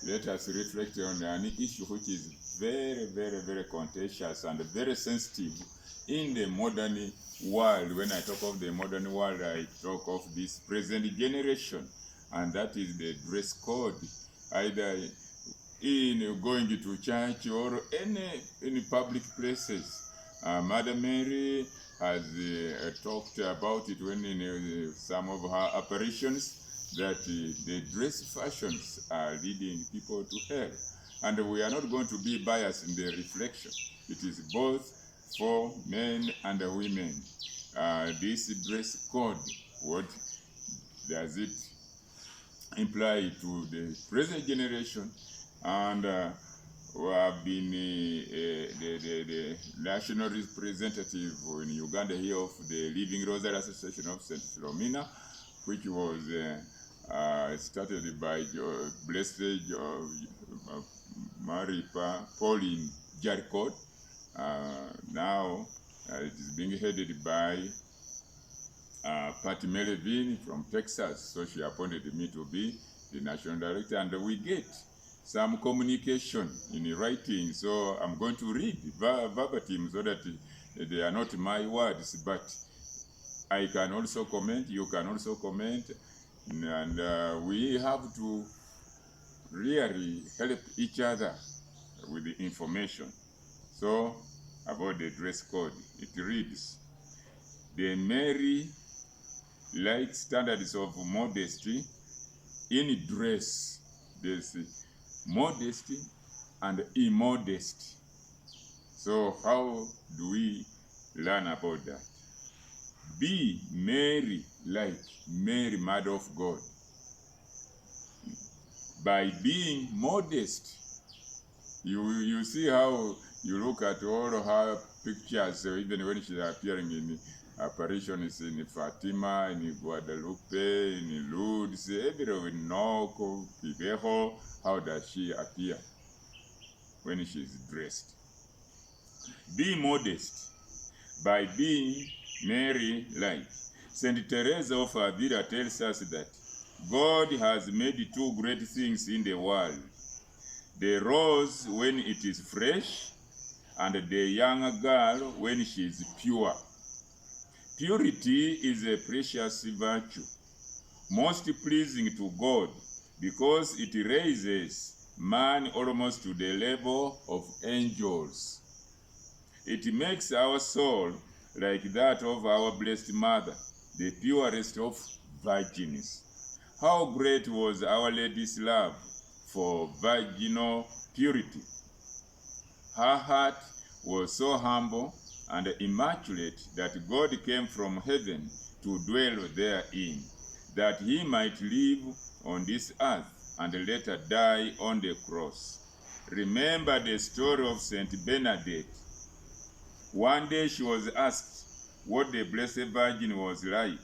let us reflect on an issue which is very, very, very contentious and very sensitive in the modern world. When I talk of the modern world, I talk of this present generation, and that is the dress code, either in going to church or any public places. Mother Mary has talked about it when in some of her apparitions, that the dress fashions are leading people to hell. And we are not going to be biased in the reflection. It is both for men and women. This dress code, what does it imply to the present generation? And we have been the national representative in Uganda here of the Living Rosary Association of St. Philomena, which was started by Blessed Mary Pauline Jaricot. Now it is being headed by Patty Melvin from Texas, so she appointed me to be the national director, and we get some communication in writing, so I'm going to read verbatim so that they are not my words, but I can also comment, you can also comment, and we have to really help each other with the information. So, about the dress code, it reads, the Mary-like standards of modesty in dress. There's modesty and immodesty. So how do we learn about that? Be Mary-like, Mary, Mother of God, by being modest. You see how you look at all her pictures, even when she's appearing in apparitions in Fatima, in Guadalupe, in Lourdes, everywhere, in Noko, Pibeho, how does she appear when she's dressed? Be modest by being Mary-like. Saint Teresa of Avila tells us that God has made two great things in the world: the rose when it is fresh, and the young girl when she is pure. Purity is a precious virtue, most pleasing to God, because it raises man almost to the level of angels. It makes our soul like that of our Blessed Mother, the purest of virgins. How great was Our Lady's love for virginal purity! Her heart was so humble and immaculate that God came from heaven to dwell therein, that he might live on this earth and later die on the cross. Remember the story of Saint Bernadette. One day she was asked what the Blessed Virgin was like.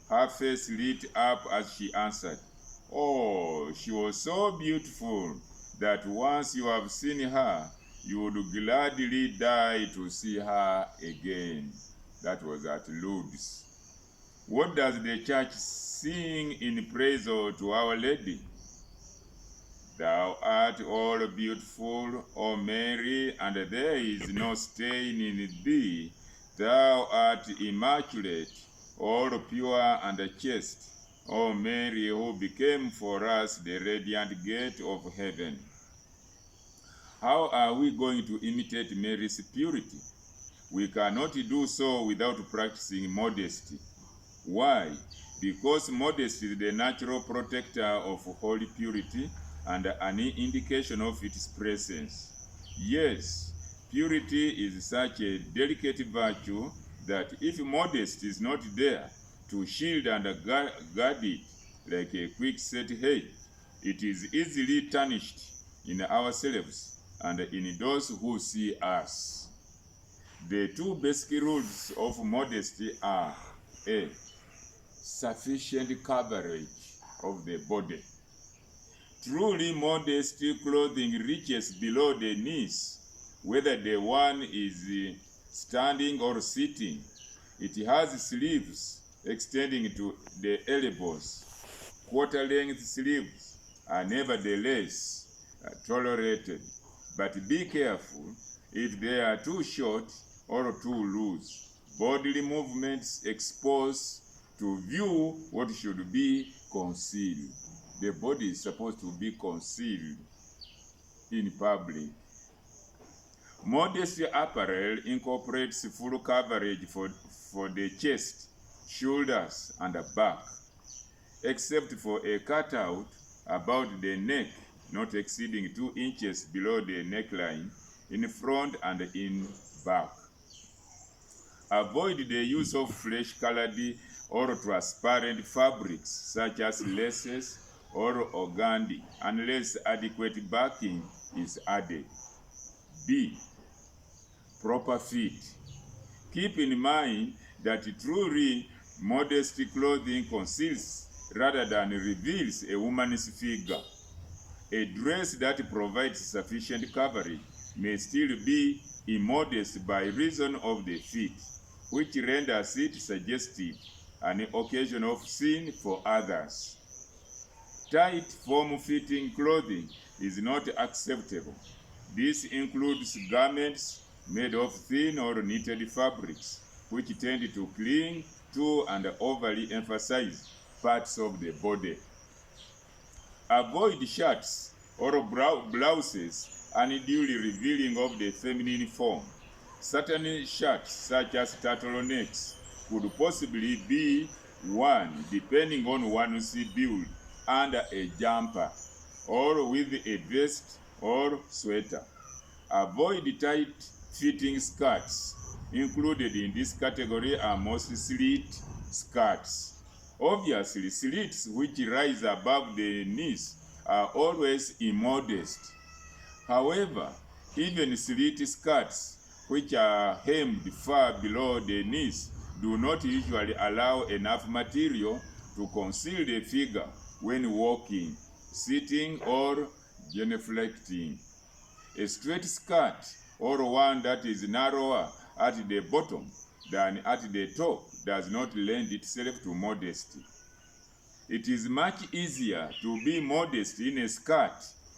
Her face lit up as she answered, "Oh, she was so beautiful that once you have seen her, you would gladly die to see her again." That was at Lourdes. What does the church sing in praise to Our Lady? Thou art all beautiful, O Mary, and there is no stain in thee. Thou art immaculate, all pure and chaste, O Mary, who became for us the radiant gate of heaven. How are we going to imitate Mary's purity? We cannot do so without practicing modesty. Why? Because modesty is the natural protector of holy purity and an indication of its presence. Yes, purity is such a delicate virtue that if modesty is not there to shield and guard it like a quick-set hedge, it is easily tarnished in ourselves and in those who see us. The two basic rules of modesty are: A, sufficient coverage of the body. Truly modest clothing reaches below the knees, whether the one is standing or sitting. It has sleeves extending to the elbows, quarter-length sleeves, are nevertheless tolerated, but be careful if they are too short or too loose. Bodily movements expose to view what should be concealed. The body is supposed to be concealed in public. Modest apparel incorporates full coverage for the chest, shoulders, and back, except for a cutout about the neck, not exceeding 2 inches below the neckline, in front and in back. Avoid the use of flesh-colored or transparent fabrics such as laces or organdy unless adequate backing is added. B. Proper fit. Keep in mind that truly modest clothing conceals rather than reveals a woman's figure. A dress that provides sufficient coverage may still be immodest by reason of the fit, which renders it suggestive, an occasion of sin for others. Tight, form-fitting clothing is not acceptable. This includes garments made of thin or knitted fabrics, which tend to cling to and overly emphasize parts of the body. Avoid shirts or blouses unduly revealing of the feminine form. Certain shirts, such as turtlenecks, could possibly be worn depending on one's build under a jumper or with a vest or sweater. Avoid tight-fitting skirts. Included in this category are most slit skirts. Obviously, slits which rise above the knees are always immodest. However, even slit skirts which are hemmed far below the knees do not usually allow enough material to conceal the figure when walking, sitting, or genuflecting. A straight skirt or one that is narrower at the bottom than at the top does not lend itself to modesty. It is much easier to be modest in a skirt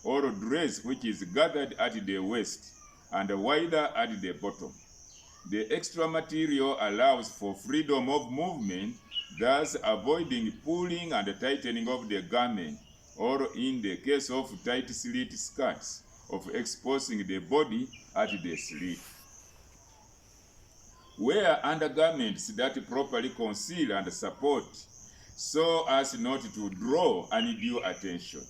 or dress which is gathered at the waist and wider at the bottom. The extra material allows for freedom of movement, thus avoiding pulling and tightening of the garment, or in the case of tight slit skirts, of exposing the body at the slit. Wear undergarments that properly conceal and support so as not to draw undue attention.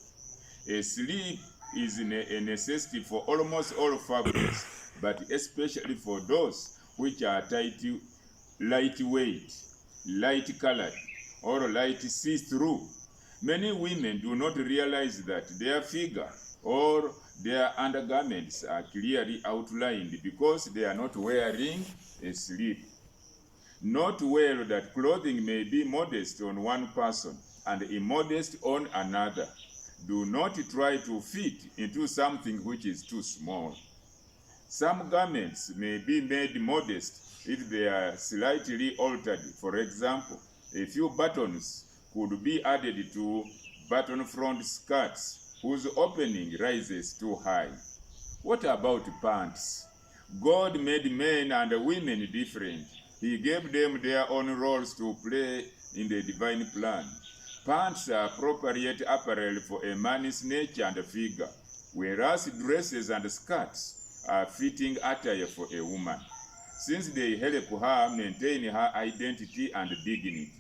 A slit is a necessity for almost all fabrics, but especially for those which are lightweight, light-colored, or light see-through. Many women do not realize that their figure or their undergarments are clearly outlined because they are not wearing a slit. Note well that clothing may be modest on one person and immodest on another. Do not try to fit into something which is too small. Some garments may be made modest if they are slightly altered. For example, a few buttons could be added to button front skirts whose opening rises too high. What about pants? God made men and women different. He gave them their own roles to play in the divine plan. Pants are appropriate apparel for a man's nature and figure, whereas dresses and skirts are fitting attire for a woman, since they help her maintain her identity and dignity.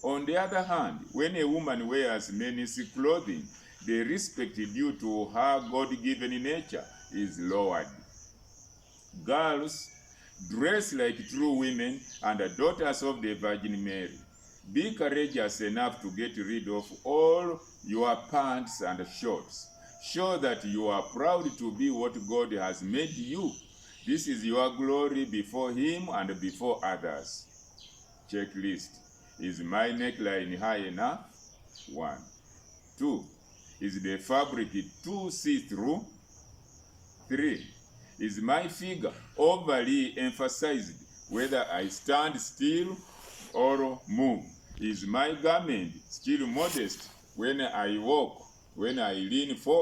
On the other hand, when a woman wears men's clothing, the respect due to her God-given nature is lowered. Girls, dress like true women and daughters of the Virgin Mary. Be courageous enough to get rid of all your pants and shorts. Show that you are proud to be what God has made you. This is your glory before Him and before others. Checklist. Is my neckline high enough? 1. 2. Is the fabric too see-through? 3. Is my figure overly emphasized whether I stand still or move? Is my garment still modest when I walk when Eileen falls.